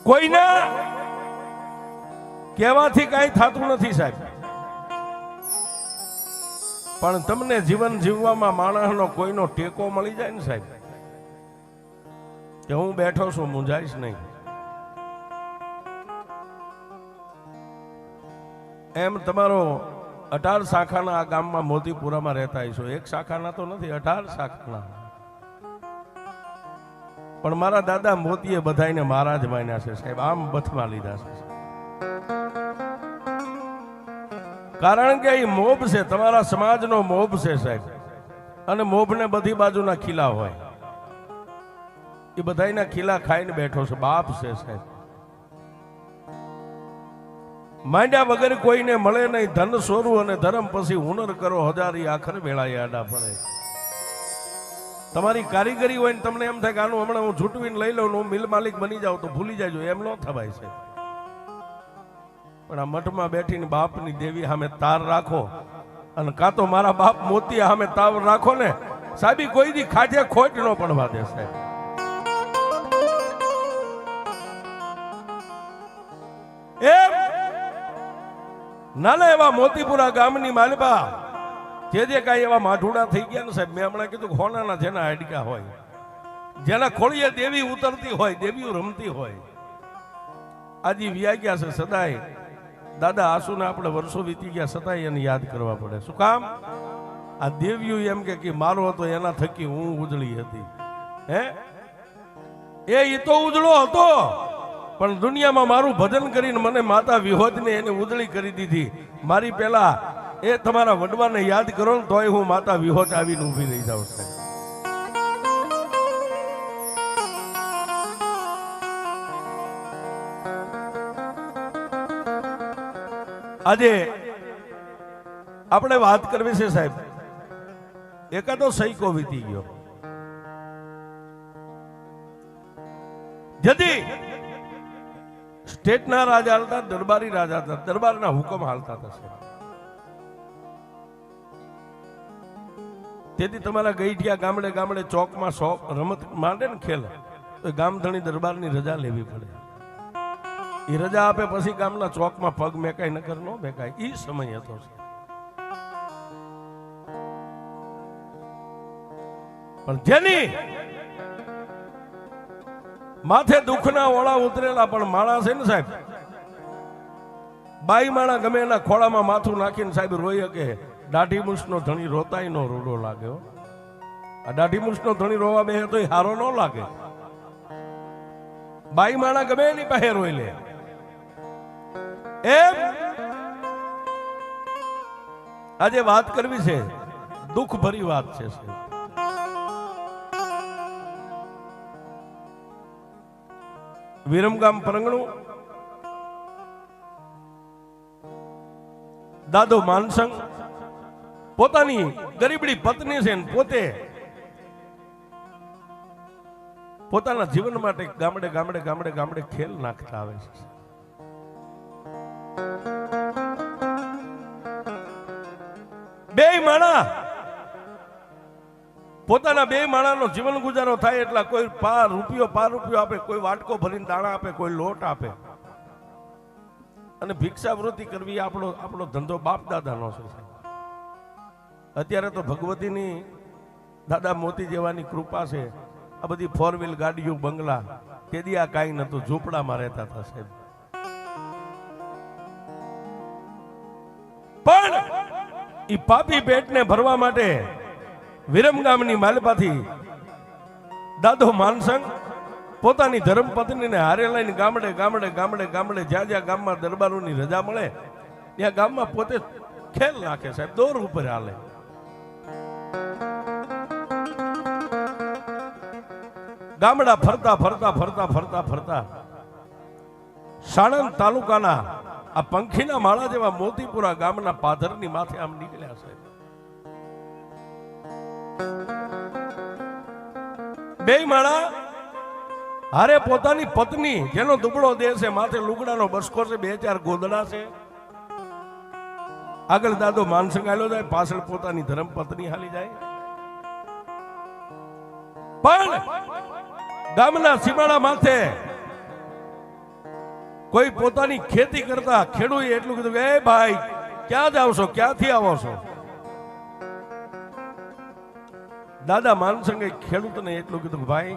કોઈના કહેવાથી કાંઈ થતું નથી સાહેબ, પણ તમને જીવન જીવવામાં માણસનો કોઈનો ટેકો મળી જાય ને સાહેબ, કે હું બેઠો છું, મૂંઝાઈશ નહીં. એમ તમારો 18 શાખાના આ ગામમાં મોતીપુરામાં રહેતા હશો. એક શાખાના તો નથી, 18 શાખાના. પણ મારા દાદા મોતીએ બધાને મહારાજ માન્યા છે સાહેબ, આમ બથમાં લીધા છે. કારણ કે એ મોભ છે, તમારા સમાજનો મોભ છે સાહેબ, અને મોભને બધી બાજુના ખીલા હોય, એ બધાના ખીલા ખાઈને બેઠો છે, બાપ છે સાહેબ. માંડ્યા વગર કોઈને મળે નહીં, ધન સોરું અને ધર્મ પછી હુનર કરો હજારી, આખર વેળાએ આડા પડે. તમારી કારીગરી હોય ને તમને એમ થાય કે આનું હમણાં હું છૂટવીને લઈ લઉં, હું મિલ માલિક બની જાઉં તો ભૂલી જાજો, એમ ન થવાય છે. પણ આ મઠમાં બેઠીને બાપની દેવી સામે તાર રાખો, અને કાં તો મારા બાપ મોતી સામે તાર રાખો ને સાહેબી, કોઈ દી ખાજે ખોટ ન પડવા દે સાહેબ. એમ નાના એવા મોતીપુરા ગામની માલપા જે કાંઈ એવા માઠુડા થઈ ગયા ને સાહેબ, મેં હમણાં કીધું ખોનાના જેના હાડકા હોય, જેના ખોળીએ દેવી ઉતરતી હોય, દેવીઓ રમતી હોય, આજે વ્યા ગયા છે સદાય. દાદા આસુને આપણે વર્ષો વીતી ગયા છતાંય એને યાદ કરવા પડે. શું કામ? આ દેવીઓ એમ કે મારો હતો એના થકી હું ઉજળી હતી. હે એ તો ઉજળો હતો, પણ દુનિયામાં મારું ભજન કરીને મને માતા વિહોજને એને ઉજળી કરી દીધી. મારી પહેલા એ તમારા વડવાને યાદ કરો ને તોય હું માતા વિહોજ આવીને ઊભી રહી જાઉં છું. આજે આપણે વાત કરવી છે સાહેબ, એકાદો સૈકો વીતી ગયો. જદી સ્ટેટના રાજા હાલતા, દરબારી રાજા હતા, દરબારના હુકમ હાલતા હતા. તેથી તમારા ગઈઠિયા ગામડે ગામડે ચોકમાં રમત માંડે ને ખેલ, તો ગામધણી દરબારની રજા લેવી પડે. એ રજા આપે પછી ગામના ચોકમાં પગ મેકાય, નકર ન મેકાય. એ સમય હતો. પણ જેની માથે દુઃખના ઓળા ઉતરેલા પણ માણસ છે ને સાહેબ, બાઈ માણા ગમે એના ખોળામાં માથું નાખીને સાહેબ રોઈ શકે. દાઢી મૂછનો ધણી રોતાય નો રૂડો લાગ્યો. આ દાઢી મૂછનો ધણી રોવા બે તો હારો ન લાગે. બાઈ માણા ગમે એની પાસે રોઈ લે. એમ આજે વાત કરવી છે, દુઃખ ભરી વાત છે. વિરમગામ પરંગણું દાદો માનસંગ પોતાની ગરીબડી પત્ની છે, પોતે પોતાના જીવન માટે ગામડે ગામડે ગામડે ગામડે ખેલ નાખતા આવે છે. બે માણા પોતાના બે માણાનો જીવન ગુજારો થાય એટલા કોઈ પાંચ રૂપિયો આપે, કોઈ વાટકો ભરીને દાણા આપે, કોઈ લોટ આપે, અને ભિક્ષાવૃત્તિ કરવી આપણો ધંધો બાપ દાદાનો છે. અત્યારે તો ભગવતીની દાદા મોતી જેવાની કૃપા છે. આ બધી 4 વ્હીલ ગાડીઓ, બંગલા, તેથી આ કાંઈ નતું, ઝૂંપડામાં રહેતા હતા સાહેબ. પણ ઈ પાપી પેટને ભરવા માટે વિરમગામની માલપાથી દાદો માનસંગ પોતાની ધર્મપત્નીને હારે લઈને ગામડે ગામડે ગામડે ગામડે જ્યાં જ્યાં ગામમાં દરબારોની રજા મળે ત્યાં ગામમાં પોતે ખેલ નાખે સાહેબ, દોર ઉપર હાલે. ગામડા ફરતા ફરતા ફરતા ફરતા ફરતા સાણંદ તાલુકાના આ પંખીના માળા જેવા મોતીપુરા ગામના પાધરની માથે આમ નીકળ્યા છે. બે માળા હારે પોતાની પત્ની, જેનો દુબળો દેહ છે, માથે લુગડાનો બસકો છે, 2-4 ગોદડા છે. આગળ દાદો માનસંગ હાલ્યો જાય, પાછળ પોતાની ધર્મપત્ની હાલી જાય. પણ ગામના સીમાડા માથે કોઈ પોતાની ખેતી કરતા ખેડૂએ એટલું કીધું કે એ ભાઈ ક્યાં જાવ છો, ક્યાંથી આવો છો? દાદા માનસંગે ખેડૂતને એટલું કીધું કે ભાઈ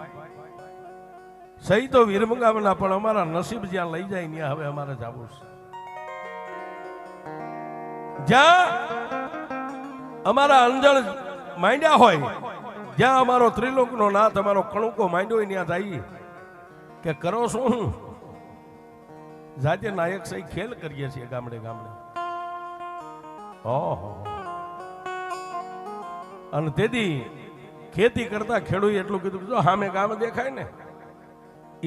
સહી તો વિરમગામના, પણ અમારા નસીબ જ્યાં લઈ જાય ત્યાં હવે અમારે જવું છે. જ્યાં અમારા અંજળ માંડ્યા હોય, જ્યાં અમારો ત્રિલોકનો નાથ અમારો કણુકો માંડ્યો હોય ત્યાં જઈએ. કે કરો શું? જાતે નાયક સહી ખેલ કરીએ છીએ ગામડે ગામડે. ઓહો. અને તેથી ખેતી કરતા ખેડૂએ એટલું કીધું જો સામે ગામ દેખાય ને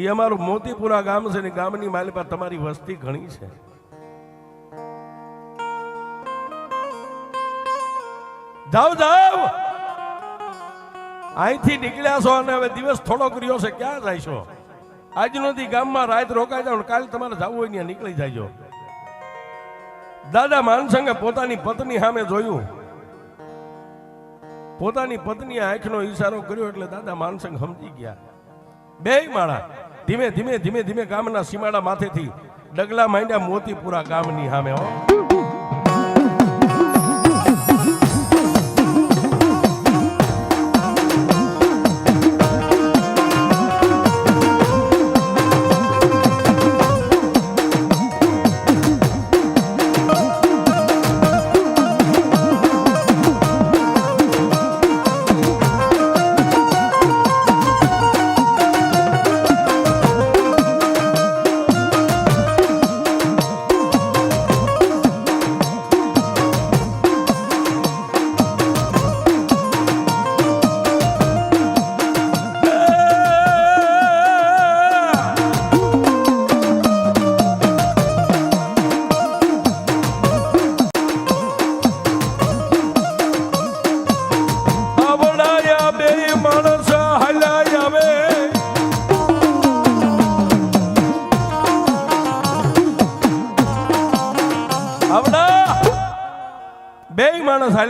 એ અમારું મોતીપુરા ગામ છે ને ગામની માલિપા તમારી વસ્તી ઘણી છે. જાઓ જાઓ, અહીંથી નીકળ્યા છો અને હવે દિવસ થોડો કર્યો છે, ક્યાં જાય છો? આજનો દી ગામમાં રાત રોકાઈ જાવ, કાલે તમારે જવું હોય ત્યાં નીકળી જાય. દાદા માનસંગે પોતાની પત્ની સામે જોયું, પોતાની પત્નીએ આંખનો ઈશારો કર્યો એટલે દાદા માનસંગ સમજી ગયા. બે માળા ધીમે ધીમે ધીમે ધીમે ગામના સીમાડા માથેથી ડગલા માંડ્યા મોતીપુરા ગામની સામે. હો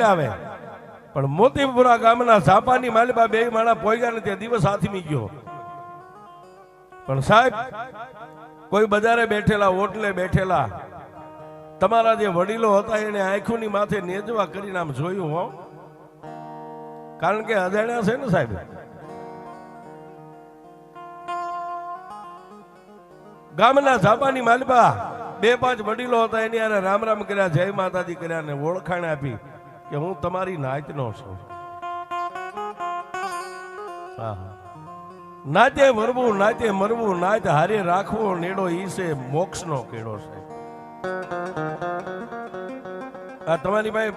આવે, પણ મોતીપુરા ગામના ઝાપાની માલિબા બે માણા પોગ્યા ને ત્યાં દિવસ હાથમી ગયો. પણ સાહેબ કોઈ બજારે બેઠેલા, હોટલે બેઠેલા તમારા જે વડીલો હતા એને આંખોની માથે નેજવા કરીને આમ જોયું. હો કારણ કે અજાણ્યા છે ને સાહેબ. ગામના ઝાપાની માલિબા બે પાંચ વડીલો હતા એની આને રામ રામ કર્યા, જય માતાજી કર્યા ને ઓળખાણ આપી કે હું તમારી નાતનો છું. નાતે મરવું, નાતે મરવું, નાત હારે રાખવો નેડો ઈ છે મોક્ષનો કેડો છે. આ તમારી પાસે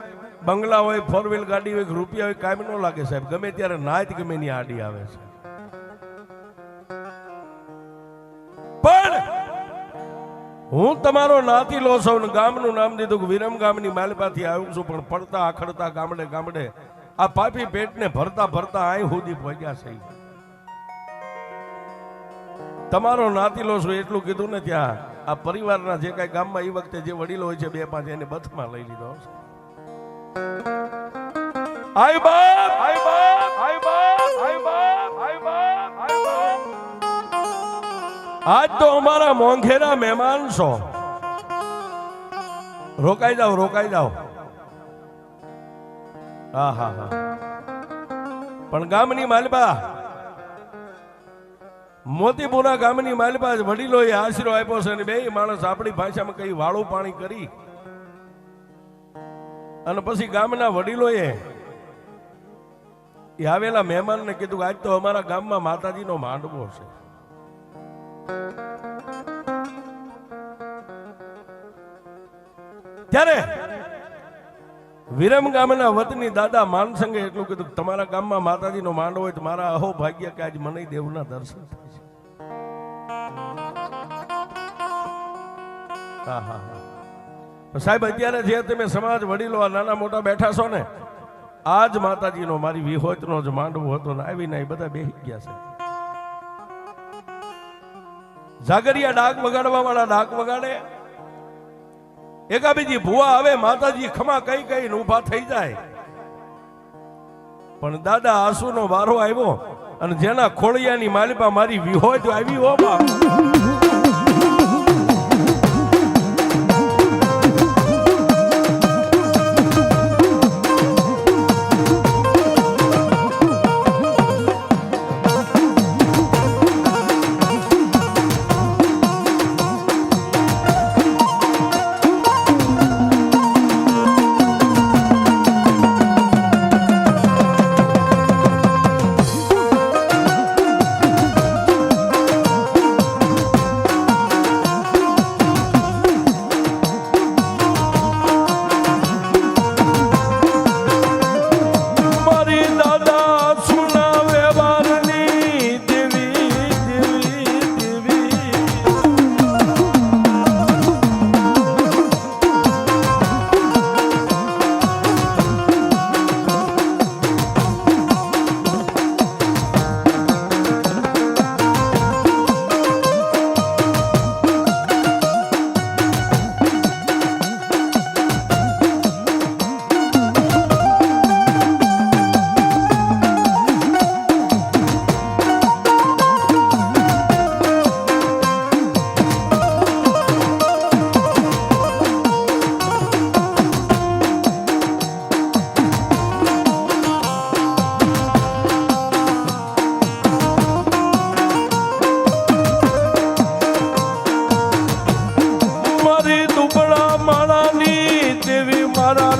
બંગલા હોય, ફોર વ્હીલ ગાડી હોય, રૂપિયા હોય, કાયમ ન લાગે સાહેબ. ગમે ત્યારે નાત ગમે ની આડી આવે છે. પણ હું તમારો નાતી લો છું ને ગામનું નામ દીધું કે વિરમ ગામની માલપાથી આવ્યું છું, પણ પડતા આખડતા ગામડે ગામડે આ પાપી પેટને ભરતા ભરતા અહીં સુધી પહોંચ્યા છે. તમારો નાતી લો છું એટલું કીધું ને ત્યાં આ પરિવારના જે કઈ ગામમાં એ વખતે જે વડીલો હોય છે બે પાંચ એને બથમાં લઈ લીધો છે. આય બાપ, આય બાપ, આય બાપ, આય બાપ, આય બાપ, આય બાપ. આજ તો અમારા મોંઘેરા મહેમાન છો. રોકાઈ જાઓ, રોકાઈ જાઓ. હા હા હા. પણ ગામની માલબા, મોતીપુરા ગામની માલબા વડીલોએ આશરો આપ્યો છે અને બે માણસ આપણી ભાષામાં કઈ વાળું પાણી કરી અને પછી ગામના વડીલોએ આવેલા મહેમાનને કીધું આજ તો અમારા ગામમાં માતાજીનો માંડવો છે. ત્યારે વિરમ ગામના વતની દાદા માનસંગે એટલું કીધું તમારા ગામમાં માતાજીનો માંડવો હોય તો મારા અહો ભાગ્ય કે આજ મને દેવના દર્શન થાય છે. હા હા હા. સાહેબ અત્યારે જે તમે સમાજ વડીલો આ નાના મોટા બેઠા છો ને, આજ માતાજીનો મારી વિહોતનો જ માંડવો હતો ને આવીને બધા બેહી ગયા છે. જાગરિયા ડાક વગાડવા વાળા ડાક વગાડે, એકાબીજી ભુવા આવે, માતાજી ખમા કઈ કઈ ઉભા થઈ જાય. પણ દાદા આંસુનો વારો આવ્યો અને જેના ખોળિયાની માલિપા મારી વિહોત આવી હો બાપ.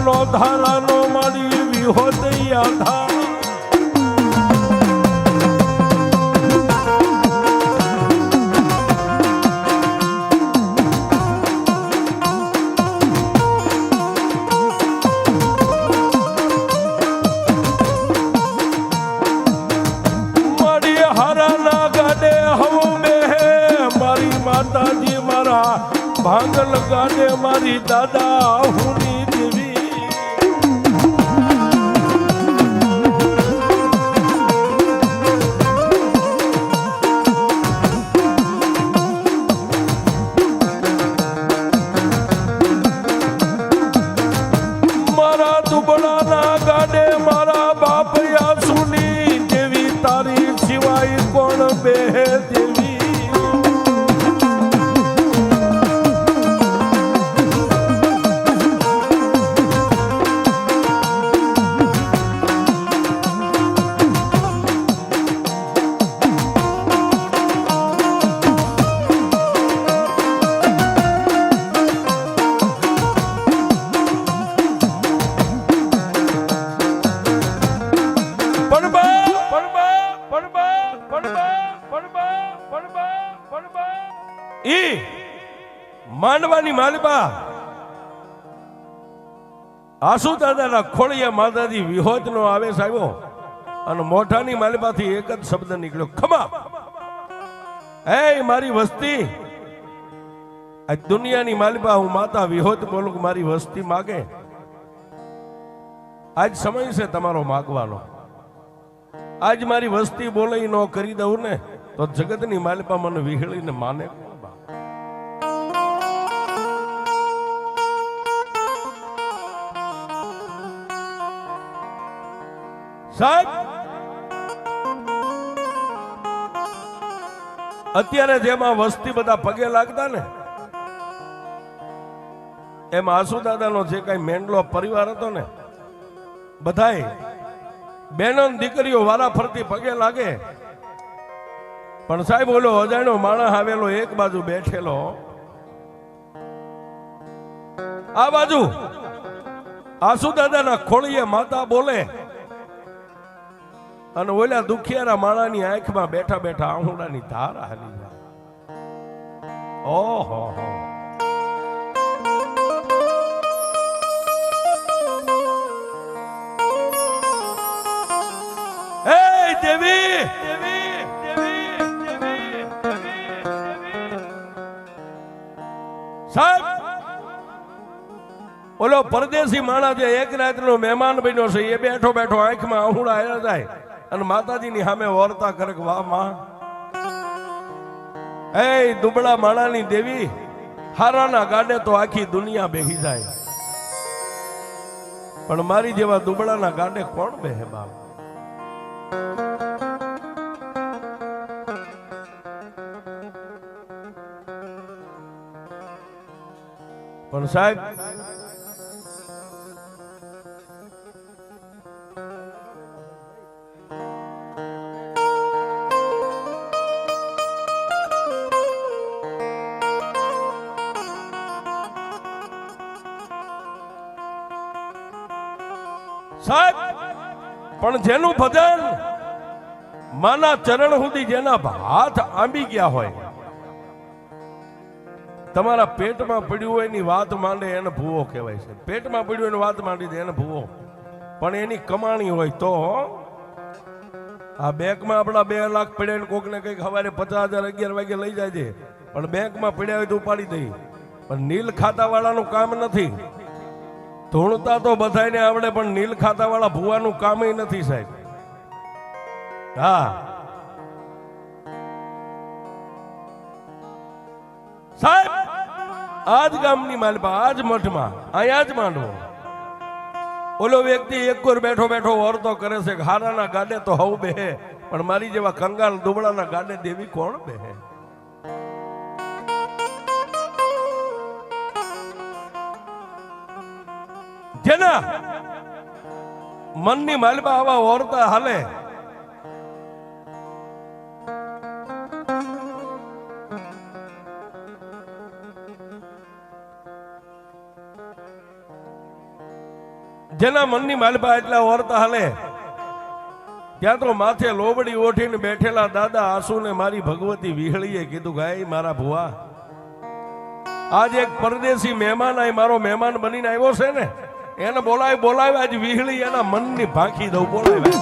નો ધારાનો મારી વિહોદઈ આધાર માતાજી મારા ભાંગલ ગાડે મારી દાદા હુની દેવી મારા દુબળાના ગાડે મારા બાપયા સુની દેવી તારી સિવાય કોણ બેહે દેવી માંડવાની માલિબા આસુ દાદાના ખોળિયા માતાજી વિહોત નો આવેશ આવ્યો અને મોઢાની માલિબાથી એક જ શબ્દ નીકળ્યો ખમા. એ મારી વસ્તી આ દુનિયાની માલિબા હું માતા વિહોત બોલું કે મારી વસ્તી માગે. આજ સમય છે તમારો માગવાનો. આજ મારી વસ્તી બોલે ન કરી દઉં ને તો જગતની માલિબા મને વિહળીને માને. સાહેબ અત્યારે જેમાં વસ્તી બધા પગે લાગતા ને એમાં આસુદાદાનો જે કઈ મેંડલો પરિવાર હતો ને બધાય બહેનો દીકરીઓ વારા ફરતી પગે લાગે. પણ સાહેબ ઓલો અજાણ્યો માણસ આવેલો એક બાજુ બેઠેલો આ બાજુ આસુદાદાના ખોળીએ માતા બોલે અને ઓલા દુખિયારા માણાની આંખમાં બેઠા બેઠા આહુડાની ધાર હાલી જાય. ઓહો હે દેવી દેવી દેવી દેવી સાહેબ ઓલો પરદેશી માણસ જે એક રાતનો મહેમાન બન્યો છે એ બેઠો બેઠો આંખમાં આહુડા આવ્યા જાય અને માતાજીની સામે વર્તા કરે વાહ માં એ દુબળા માણાની દેવી હારાના ગાડે તો આખી દુનિયા બેહી જાય પણ મારી જેવા દુબળાના ગાડે કોણ બેહે બાપ. પણ સાહેબ સાહેબ પણ જેનું ભજન માના ચરણ સુધી જેના હાથ આંબી ગયા હોય તમારા પેટમાં પડ્યું હોય એની વાત માંડે એને ભૂવો કહેવાય છે. પેટમાં પડ્યું એની વાત માંડી દે એને ભૂવો. પણ એની કમાણી હોય તો આ બેંકમાં આપણા 2 લાખ પડ્યા ને કોકને કઈક સવારે 50,000 11 વાગે લઈ જાય છે પણ બેંકમાં પડ્યા હોય તો ઉપાડી દઈ. પણ નીલ ખાતા વાળાનું કામ નથી. ધૂણતા તો બધાને આવડે પણ નીલ ખાતા વાળા ભૂવાનું કામ નથી સાહેબ. હા સાહેબ આજ ગામની માલપા આજ મઠમાં અહીંયા જ માંડવો ઓલો વ્યક્તિ એક કોર બેઠો બેઠો વર્તો કરે છે હારાના ગાડે તો હવ બેહે પણ મારી જેવા કંગાલ દુબળાના ગાડે દેવી કોણ બેહે. જેના મનની માલપા આવા ઓરતા હાલે જેના મનની માલપા એટલા ઓરતા હાલે ત્યાં તો માથે લોબડી ઓઠીને બેઠેલા દાદા આસુને મારી ભગવતી વિહળીએ કીધું ગાય મારા ભુવા, આજ એક પરદેશી મહેમાન આ મારો મહેમાન બનીને આવ્યો છે ને, એને બોલાવે આજ વિહળી એના મનની ભાંખી દઉં. બોલાવે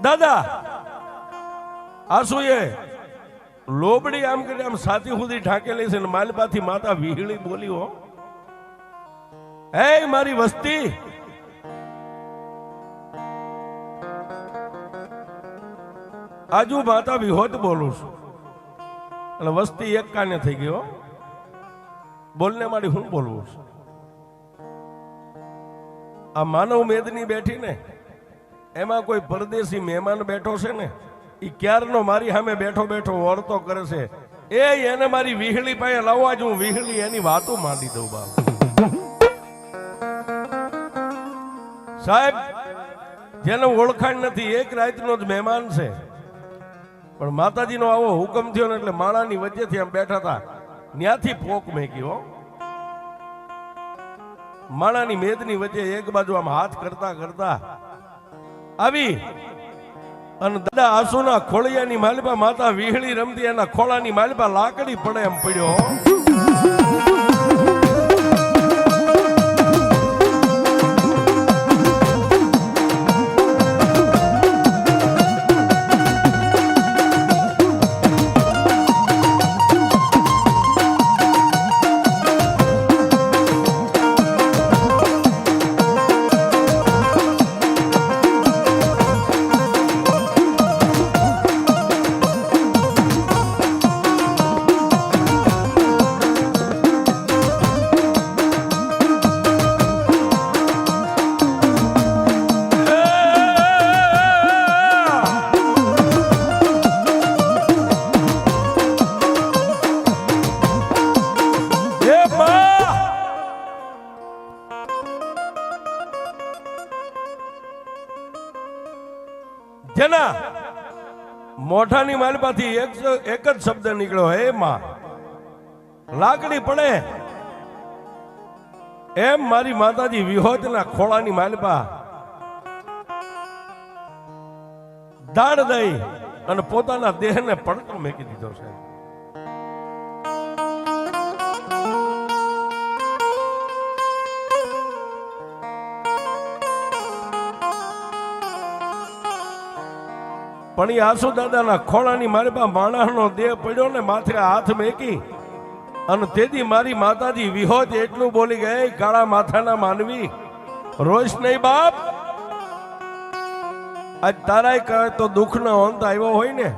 દાદા આસુએ લોબડી આમ કરી આમ સાથી સુધી ઢાંકેલી છે ને માલપાથી માતા વિહળી બોલી, હો હે મારી વસ્તી, આજુ માતા વિહોત બોલું છું. એટલે વસ્તી એક કાને થઈ ગયો, બોલને મારી હું બોલવું છું. આ માનવ મેદની બેઠી ને એમાં કોઈ પરદેશી મહેમાન બેઠો છે ને, એ ક્યારનો મારી સામે બેઠો બેઠો વર્તો કરે છે. એને મારી વિહળી પાસે લાવવા જ હું વિહળી એની વાતો માંડી દઉં. બાપ સાહેબ, જેને ઓળખાણ નથી, એક રાતનો જ મહેમાન છે, પણ માતાજીનો આવો હુકમ થયો ને એટલે માળાની વચ્ચેથી આમ બેઠા હતા, ત્યાંથી પોક મેક્યો. માળાની મેદની વચ્ચે એક બાજુ આમ હાથ કરતા કરતા આવી અને દાદા આસુના ખોળિયાની માલપા માતા વિહળી રમતી, એના ખોળાની માલપા લાકડી પડે એમ પડ્યો. જેના મોઢાની માલપાથી એક જ શબ્દ નીકળ્યો, હે માં. લાકડી પડે એમ મારી માતાજી વિહોતના ખોળાની માલપા દાડ દઈ અને પોતાના દેહને પડતો મેકી દીધો છે. પણ એ આસુ દાદાના ખોળાની મારી પાસે માણસનો દેહ પડ્યો ને, માથે હાથ મેકી અને તેથી મારી માતાજી વિહોત એટલું બોલી ગઈ, કાળા માથાના માનવી રોઈશ નહીં બાપ. આજ તારાય કહે તો દુઃખનો અંત આવ્યો હોય ને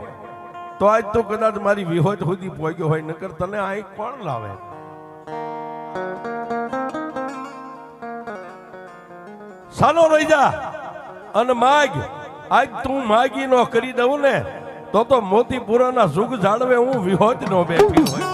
તો આજ તો કદાચ મારી વિહોત સુધી પહોંચ્યો હોય, નકર તને આ કોણ લાવે. સાનો રહી જા અને માગ. આજ તું માગી નો કરી દઉં ને તો મોતીપુરાના સુખ જાળવે હું વિહોત નો બેઠી હોય.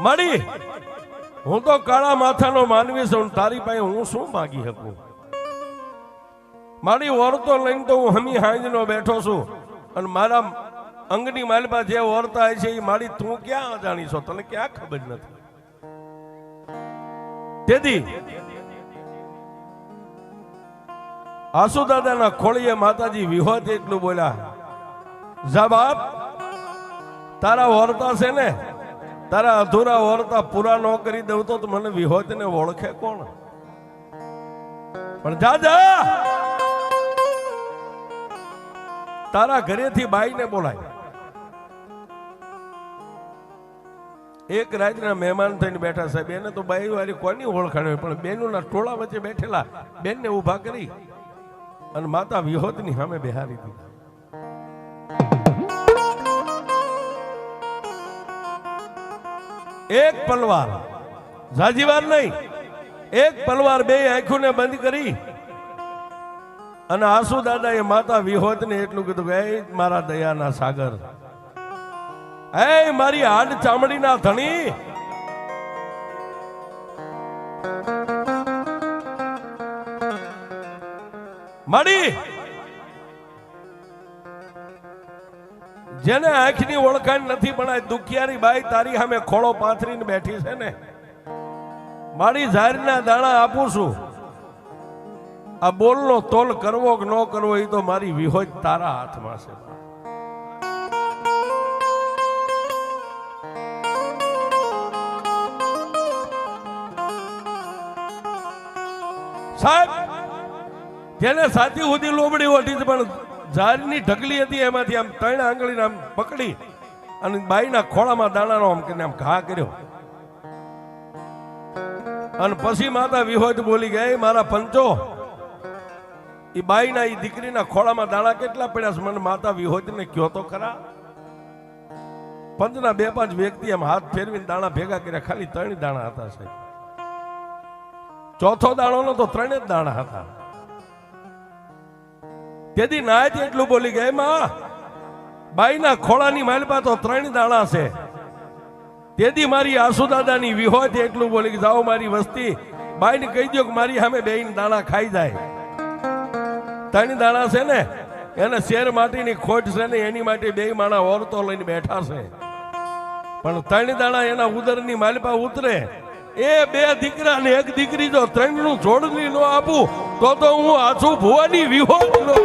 માડી હું તો કાળા માથાનો માનવી છું, તારી પાસે હું શું માગી શકું? મારી ઓરતો લઈને તો હું હમી હાંજનો બેઠો છું, અને મારા અંગની માલપા જે ઓરતા હોય છે એ મારી તું ક્યાં જાણી છો? તને ક્યાં ખબર નથી? તેથી આસુ દાદાના ખોળીએ માતાજી વિહોત એટલું બોલ્યા, જા બાપ, તારા ઓરતા છે ને, તારા અધૂરા ઓરતા પૂરા ન કરી દઉં તો મને વિહોત ને ઓળખે કોણ? પણ જા જા, તારા ઘરેથી બાઈને બોલાય. એક રાતના મહેમાન થઈને બેઠા સાહેબ, એને તો બાઈ વાળી કોની ઓળખાણ હોય, પણ બેનોના ટોળા વચ્ચે બેઠેલા બેનને ઊભા કરી અને માતા વિહોતની સામે બેહારી દીધા. એક પલવાર, ઝાજીવાર નહીં, એક પલવાર બે આંખોને બંધ કરી અને આસુ દાદાએ માતા વિહોતને એટલું કીધું કે એ મારા દયાના સાગર, એ મારી હાડ ચામડીના ધણી, માડી જેને આંખની ઓળખાણ નથી પણ આ દુખિયારી બાઈ તારી સામે ખોળો પાથરીને બેઠી છે ને, મારી ઝારના દાણા આપું છું. આ બોલનો તોલ કરવો કે ન કરવો એ તો મારી વિહોત તારા હાથમાં છે. સાહેબ, જેને સાચી સુધી લોબડી ઓઢી પણ ઝાડની ઢગલી હતી એમાંથી આમ 3 આંગળીને આમ પકડી અને બાઈના ખોળામાં દાણાનો આમ કરીને આમ ઘા કર્યો. અને પછી માતા વિહોત બોલી ગઈ, મારા પંચો, એ બાઈના એ દીકરીના ખોળામાં દાણા કેટલા પડ્યા છે મને માતા વિહોતને કયો તો ખરા. પંચના 2-5 વ્યક્તિ આમ હાથ ફેરવીને દાણા ભેગા કર્યા, ખાલી 3 દાણા હતા સાહેબ. ચોથો દાણો નો તો 3 જ દાણા હતા. તેથી નાયત એટલું બોલી ગઈ, માં બાઈના ખોળાની માલપા તો 3 દાણા છે. તેથી મારી આસુ દાદાની વિહોત એટલું બોલી કે જાઓ મારી વસ્તી બાઈને કહી દો કે મારી સામે બેન દાણા ખાઈ જાય. 3 દાણા છે ને એને શેર માટીની ખોટ છે ને, એની માટે 2 માણા ઓરતો લઈને બેઠા છે, પણ 3 દાણા એના ઉદરની માલપા ઉતરે. એ 2 દીકરા ને 1 દીકરી જો 3 નું જોડણી નો આપું તો હું આછું ભુવાની વિહોત નો.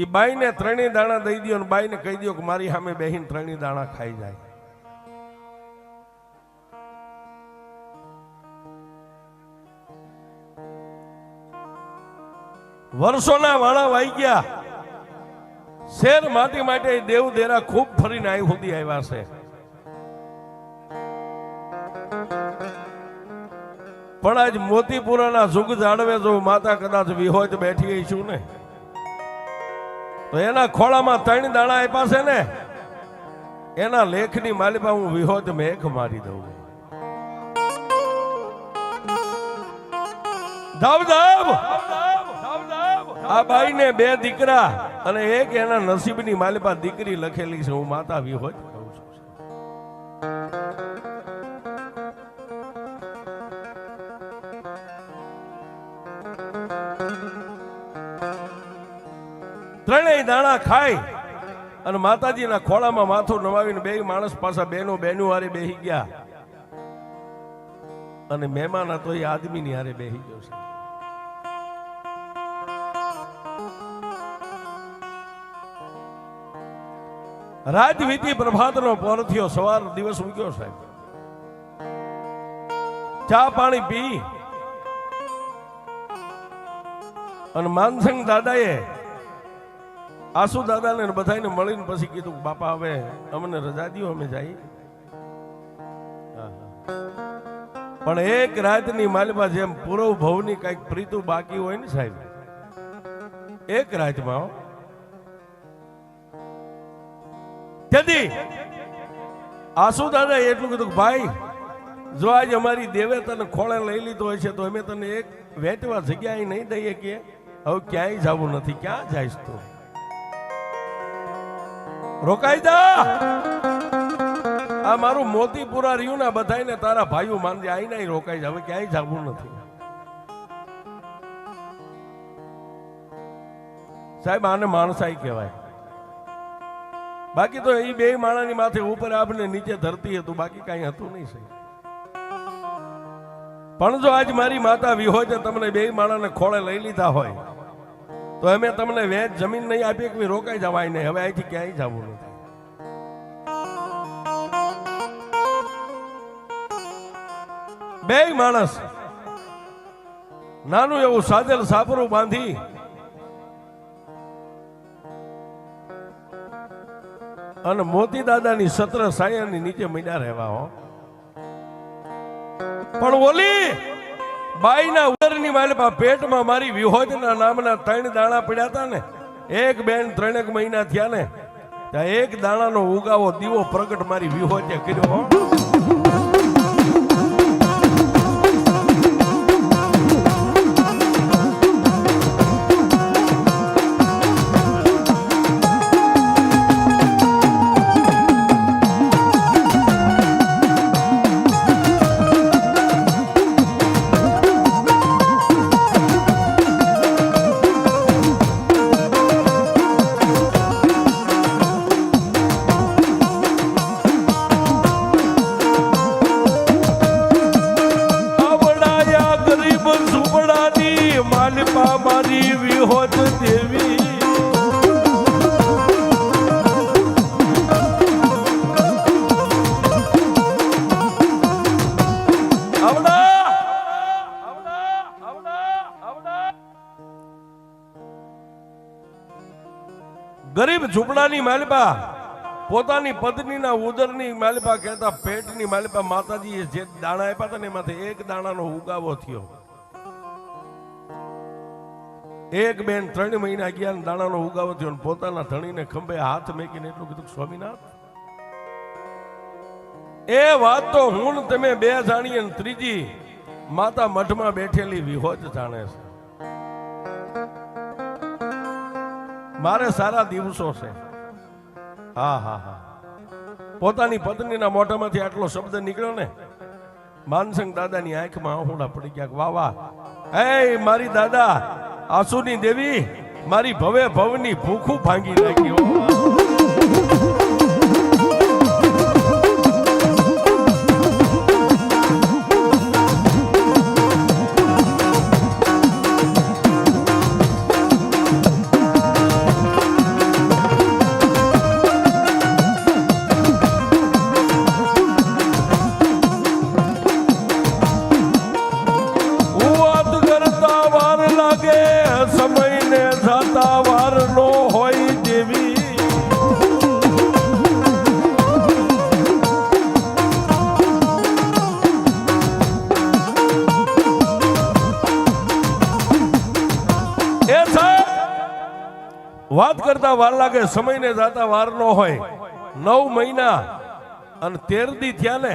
એ બાઈને ત્રણેય દાણા દઈ દો અને બાઈને કહી દો કે મારી સામે બેહીને ત્રણેય દાણા ખાઈ જાય. વર્ષોના વાણા વાઈ ગયા. શેર માટી માટે દેવ દેરા ખૂબ ફરીને અહીં સુધી આવ્યા છે. પણ આજ મોતીપુરાના જુગ જાળવે જો માતા કદાચ વિહોજ બેઠી છું ને તો એના ખોળામાં ત્રણ દાણા આપ્યા છે ને એના લેખની માલિપા હું વિહોજ મેઘ મારી દઉં. ધાવ ધાવ આ બાઈને બે દીકરા અને એક એના નસીબની માલિપા દીકરી લખેલી છે. હું માતા વિહોજ કહું છું. ત્રણેય દાણા ખાઈ અને માતાજીના ખોળામાં માથું નવાવીને બે માણસ પાછા બેનું હારે બેહી ગયા. અને મહેમાન હતો એ આદમીની હારે બેહી ગયો છે. રાત વીતી પ્રભાતનો પોર થયો. સવાર દિવસ ઉગ્યો સાહેબ. ચા પાણી પી અને માનસંગ દાદાએ આસુ દાદાને બધાને મળીને પછી કીધું બાપા હવે અમને રજા દો અમે જઈએ. પણ એક રાતની માલિપા જેમ પૂર્વ ભવની કઈક પ્રીતુ બાકી હોય ને સાહેબ એક રાતમાં તેથી આસુ દાદા એટલું કીધું ભાઈ જો આજ અમારી દેવે તને ખોળે લઈ લીધો હોય છે તો અમે તને એક વેચવા જગ્યાએ નહીં દઈએ કે હવે ક્યાંય જવું નથી. ક્યાં જઈશ તું? રોકાઈ જા. આ મારું મોતીપુરા રહ્યું ને બધાને તારા ભાઈઓ માનજે આઈ નહીં રોકાઈ જા. હવે ક્યાંય જવું નથી સાહેબ. આને માણસાઈ કહેવાય. બાકી તો એ બે માણાની માથે ઉપર આપને નીચે ધરતી હતું બાકી કઈ હતું નહીં સાહેબ. પણ જો આજ મારી માતા વિહોજ તમને બે માણાને ખોળે લઈ લીધા હોય તો અમે તમને વેચ જમીન નહીં આપીએ કે રોકાઈ જવાય નહીં. હવે અહીંથી ક્યાંય જવું નથી. બે માણસ નાનું એવું સાજેલ સાપરું બાંધી અને મોતી દાદાની સત્ર સાયાની નીચે મીડા રહેવા હો. પણ ઓલી બાઈના ઉદરની માલિપા પેટમાં મારી વિહોજના નામના ત્રણ દાણા પડ્યા હતા ને એક બેન 3 મહિના થયા ને ત્યાં એક દાણાનો ઉગાવો દીવો પ્રગટ મારી વિહોજે કર્યો હો. મારી વિહોજ દેવી ગરીબ ઝૂંપડાની માલિપા પોતાની પત્નીના ઉદરની માલિપા કહેતા પેટની માલિપા માતાજીએ જે દાણા આપ્યા હતા ને એમાંથી એક દાણાનો ઉગાવો થયો. એક બેન 3 મહિના ગયા દાણાનો ઉગાવો થયો અને પોતાના ધણીને ખંભે હાથ મેકીને એટલું કીધું સ્વામીનાથ એ વાત તો હું તમે બે જાણીએ ને ત્રીજી માતા મઠમાં બેઠેલી વિહોજ જાણે છે. મારે સારા દિવસો છે. હા હા હા પોતાની પત્નીના મોઢામાંથી આટલો શબ્દ નીકળ્યો ને માનસંગ દાદાની આંખમાં આંસુડા પડી ગયા. વાહ વાહ હે મારી દાદા આસુની દેવી મારી ભવે ભવની ભૂખું ભાંગી નાખી. વાત કરતા વાર લાગે, સમયને જાતા વાર ન હોય. 9 મહિના અને 13 દી થયા ને,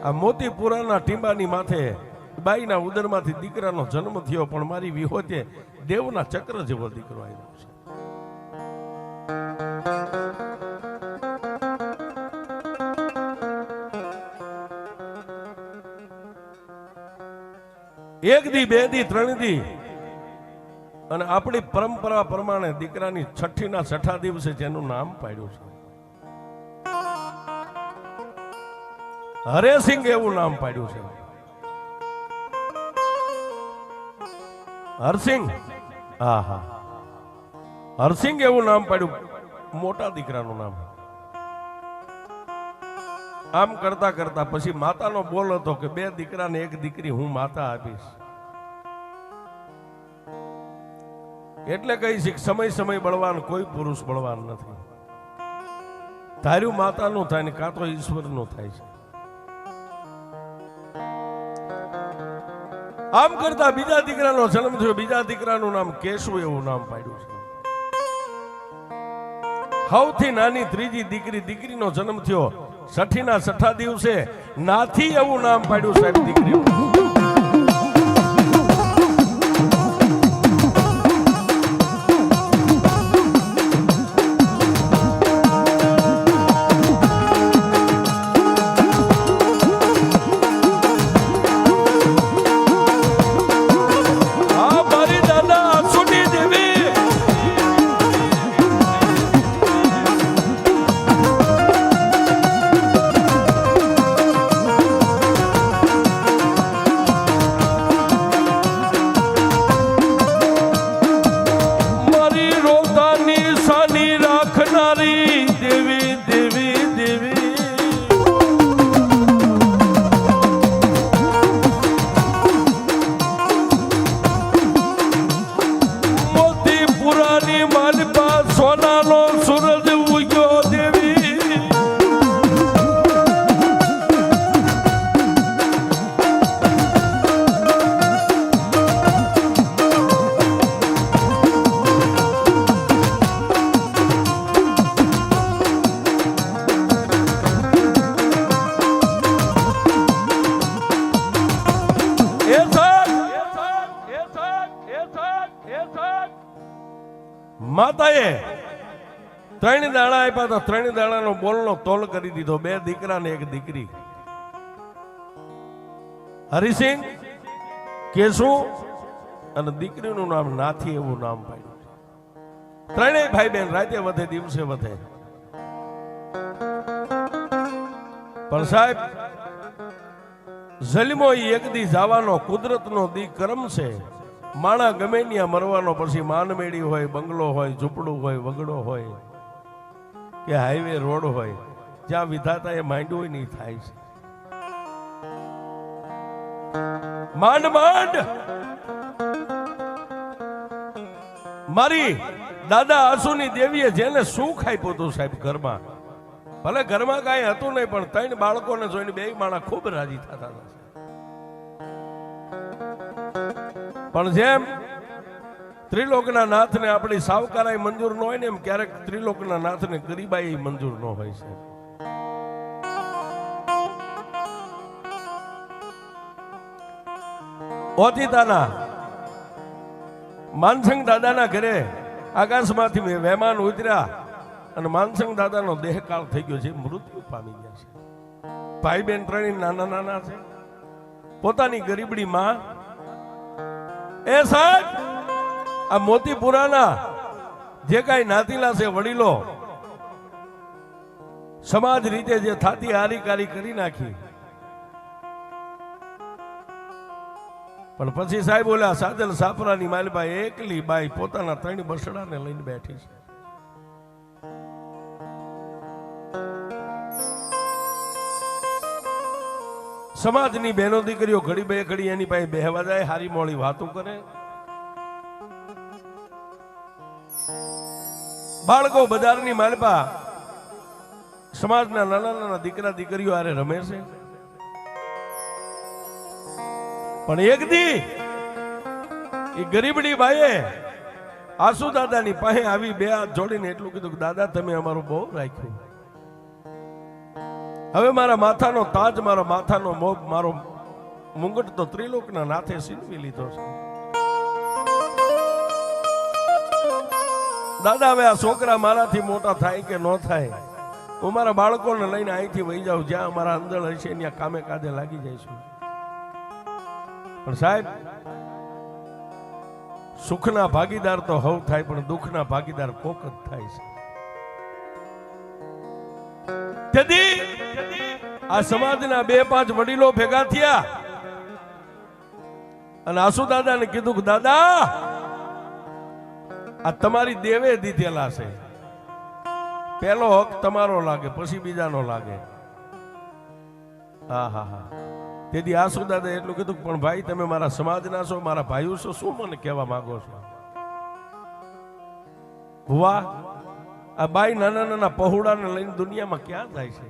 આ મોતીપુરાના ટીંબાની માથે બાઈના ઉદરમાંથી દીકરાનો જન્મ થયો, પણ મારી વિહોતે દેવના ચક્ર જેવો દીકરો આવ્યો છે. એક દી, 2 દી, 3 દી, અને આપણી પરંપરા પ્રમાણે દીકરાની છઠ્ઠીના 6ઠા દિવસે જેનું નામ પાડ્યું છે હરેસિંહ, એવું નામ પાડ્યું છે. હરસિંહ, હા હા, હરસિંહ એવું નામ પાડ્યું, મોટા દીકરાનું નામ. આમ કરતા કરતા પછી માતાનો બોલ હતો કે 2 દીકરા ને 1 દીકરી હું માતા આપીશ. એટલે કહીશ કે સમય સમય બળવાન, કોઈ પુરુષ બળવાન નથી. ધાર્યું માતાનું થાય ને કાં તો ઈશ્વરનું થાય છે. આમ કરતા બીજા દીકરાનો જન્મ થયો. બીજા દીકરાનું નામ કેશુ એવું નામ પાડ્યું છે. સૌથી નાની ત્રીજી દીકરીનો જન્મ થયો. છઠ્ઠીના 6ઠા દિવસે નાથી એવું નામ પાડ્યું સાહેબ દીકરીનું. માતાએ 3 દાણા આપ્યા તો 3 દાણાનો બોલનો તોલ કરી દીધો. 2 દીકરા ને 1 દીકરી. હરિસિંહ, કેશુ અને દીકરીનું નામ નાથી એવું નામ પાડ્યું. 3 ભાઈ બહેન રાતે વધે, દિવસે વધે. પણ સાહેબ, જન્મો એક દી જવાનો, કુદરતનો દી કર્મ છે. માણા ગમે ત્યાં મરવાનો, પછી માનમેડી હોય, બંગલો હોય, ઝૂંપડું હોય, વગડો હોય કે હાઈવે રોડ હોય, જ્યાં વિધાતા એ માંડ્યું હોય નહીં થાય છે. માંડ માંડ મારી દાદા આસુની દેવીએ જેને સુખ આપ્યું હતું સાહેબ ઘરમાં, ભલે ઘરમાં કાંઈ હતું નહીં, પણ 3 બાળકોને જોઈને 2 માણા ખૂબ રાજી થતા હતા. પણ જેમ ત્રિલોકના નાથને આપણી સાવકારાઈ મંજૂર ન હોય ને, એમ ક્યારેક ત્રિલોકના નાથને ગરીબાઈ મંજૂર ન હોય છે. ઓતિતાના માનસંગ દાદાના ઘરે આકાશમાંથી મહેમાન ઉતર્યા અને માનસંગ દાદાનો દેહકાળ થઈ ગયો છે, મૃત્યુ પામી ગયા છે. ભાઈ બેન 3 નાના નાના છે. પોતાની ગરીબડી માં, એ સાહેબ, આ મોતીપુરાના જે કાંઈ નાતીલા છે વડીલો, સમાજ રીતે જે થાતી હારીકારી કરી નાખી. પણ પછી સાહેબ ઓલા સાદલ સાપરાની માલબાઈ એકલી બાઈ પોતાના 3 બસડાને લઈને બેઠી છે. સમાજની બહેનો દીકરીઓ ઘડી બે ઘડી એની પાસે બેહવા જાય, હારી મોળી વાતો કરે. બાળકો બજારની માલપા સમાજના નાના નાના દીકરા દીકરીઓ આરે રમે છે. પણ એક દી એ ગરીબડી બાઈએ આસુ દાદાની પાસે આવી બે હાથ જોડીને એટલું કીધું કે દાદા તમે અમારું બહુ રાખ્યું, હવે મારા માથાનો તાજ, મારા માથાનો મોગ, મારો મુંગટ તો ત્રિલોકના નાથે સીનવી લીધો છે. દાદા હવે આ છોકરા મારાથી મોટા થાય કે ન થાય, હું મારા બાળકોને લઈને અહીંથી વહી જાઉં, જ્યાં અમારા અંદર હશે ત્યાં કામે કાજે લાગી જઈશું. પણ સાહેબ, સુખના ભાગીદાર તો હવ થાય, પણ દુઃખના ભાગીદાર કોક જ થાય છે. તેથી આ સમાજના 2-5 વડીલો ભેગા થયા અને આસુ દાદાને કીધું કે દાદા આ તમારી દેવે દીધેલા છે, પેલો હક તમારો લાગે પછી બીજાનો લાગે. હા હા હા. તેથી આસુ દાદા એટલું કીધું પણ ભાઈ તમે મારા સમાજના છો, મારા ભાઈઓ છો, શું મને કહેવા માંગો છો? ભુવા, આ બાઈ નાના નાના પહોળાને લઈને દુનિયામાં ક્યાં જાય છે?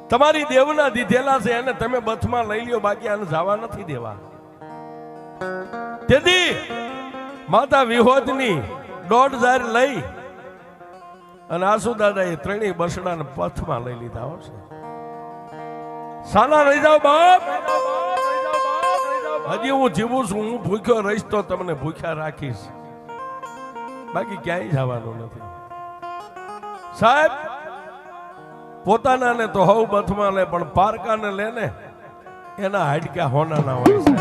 તમારી દેવના દીધેલા છે એને તમે બથમાં લઈ લ્યો, બાકી આને જવા નથી દેવા. તેથી માતા વિહોદની 1.5 લઈ અને આસુ દાદા એ ત્રણેય બસડાને પથમાં લઈ લીધા હશે. સાના રહી જાવ બાપ, હજી હું જીવું છું, હું ભૂખ્યો રહીશ તો તમને ભૂખ્યા રાખીશ, બાકી ક્યાંય જવાનું નથી. સાહેબ, પોતાના ને તો હવ બથમાં લે, પણ પારકાને લે ને એના હાડકા હોનાના હોય છે.